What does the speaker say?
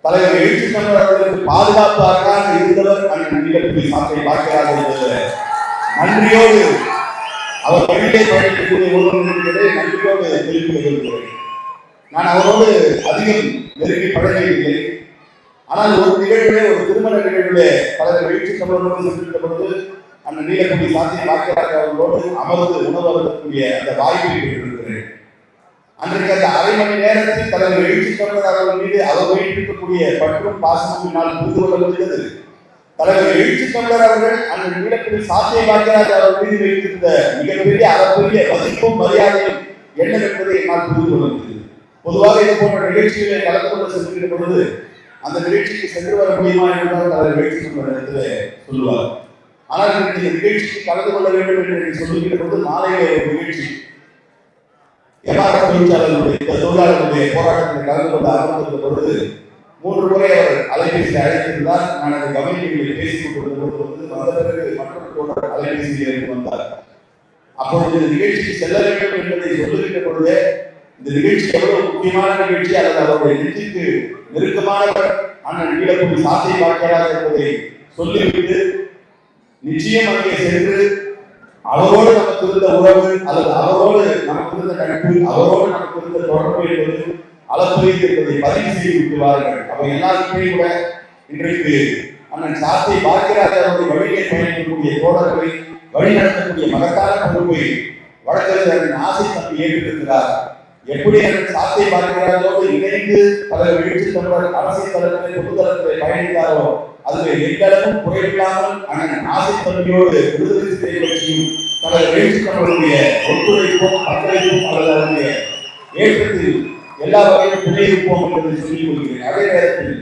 தலைவர் எழுச்சி தமிழர் அவர்களுக்கு பாதுகாப்பாக இருந்தவர் அண்ணன் நீலக்குடி சாத்தை பார்க்கிறார் என்பது நன்றியோடு அவர் வழியை பயணிக்கக்கூடிய ஒருவன் என்பதை நன்றியோடு தெரிவிக்க விரும்புகிறேன். நான் அவரோடு அதிகம் நெருங்கி பழகவில்லை. ஆனால் ஒரு நிகழ்விலே, ஒரு திருமண நிகழ்விலே தலைவர் எழுச்சி தமிழரோடு சென்றிருந்த பொழுது அண்ணன் நீலக்குடி சாத்தை பார்க்கிறார் அவர்களோடு அமர்ந்து உணவு அருந்தக்கூடிய அந்த வாய்ப்பை பெற்றிருக்கிறேன். அன்றைக்கு அந்த அரை மணி நேரத்தில் தலைவர் எழுச்சி தமிழர் அவர்கள் மீது அவர் வைத்திருக்கக்கூடிய பற்றும் பாசத்தினால் புரிந்து கொள்ள முடிந்தது. தலைவர் எழுச்சி தமிழர் அவர்கள் அந்த நீலக்குடி சாத்திய பாக்கியராஜ் அவர்கள் மீது வைத்திருந்த மிகப்பெரிய அளப்பெரிய மதிப்பும் மரியாதையும் என்ன என்பதை என்னால் புரிந்து கொள்ள முடியும். பொதுவாக இது போன்ற நிகழ்ச்சிகளை கலந்து கொண்டு செல்கின்ற பொழுது அந்த நிகழ்ச்சிக்கு சென்று வர முடியுமா என்றால் தலைவர் எழுச்சி தமிழர் இடத்துல சொல்லுவார். ஆனால் இந்த நிகழ்ச்சிக்கு கலந்து கொள்ள வேண்டும் என்று சொல்லுகின்ற பொழுது மாலையிலே ஒரு நிகழ்ச்சி தொழிலாளர்களுடைய போராட்டத்தில் கலந்து கொண்டு அமர்ந்திருந்த பொழுது 3 முறை அவர் அலைபேசியில் அழைத்திருந்தார். நான் அதை கவனிக்கையில் பேசிக் கொண்டிருந்த வந்த பிறகு மற்றொரு அலைபேசியில் வந்தார். அப்பொழுது இந்த நிகழ்ச்சிக்கு செல்ல வேண்டும் என்பதை சொல்லுகின்ற பொழுது இந்த நிகழ்ச்சி எவ்வளவு முக்கியமான நிகழ்ச்சி, அல்லது அவருடைய நெஞ்சுக்கு நெருக்கமானவர் அண்ணன் நீலக்குடி சாத்தை பார்க்கிறார் என்பதை சொல்லிவிட்டு நிச்சயம் அங்கே சென்று அவரோடு நமக்கு இருந்த உறவு அல்லது அவரோடு நமக்கு இருந்த நட்பு, அவரோடு நமக்கு இருந்த தொடர்பு என்பது அளப்பரியது என்பதை பதிவு செய்து விட்டுவார்கள். அவை எல்லாருக்குமே கூட இன்றைக்கு அண்ணன் சாத்தை பார்க்கிறார் அவருடைய வழியை பயணிக்கக்கூடிய தோழர்களை வழிநடத்தக்கூடிய மகத்தான பொறுப்பை வழக்கறிஞர் ஆசை தம்பி ஏற்றிருக்கிறார். எப்படி அண்ணன் சாத்தை பார்க்கிறாரோடு இணைந்து பல எழுச்சி தமிழர் அரசியல் தளத்திலே பொது தளத்திலே பயணித்தாரோ அதில் எந்தளவும் குறைவில்லாமல் அண்ணன் ஆசை தம்பியோடு விடுதலை சிறை கட்சியும் பல எழுச்சி தமிழருடைய ஒத்துழைப்பும் பங்களிப்பும் அல்லது அவருடைய ஏற்றத்தில் எல்லா வகையிலும் துணை இருப்போம் என்பதை சொல்லிக் கொள்கிறேன். அதே நேரத்தில்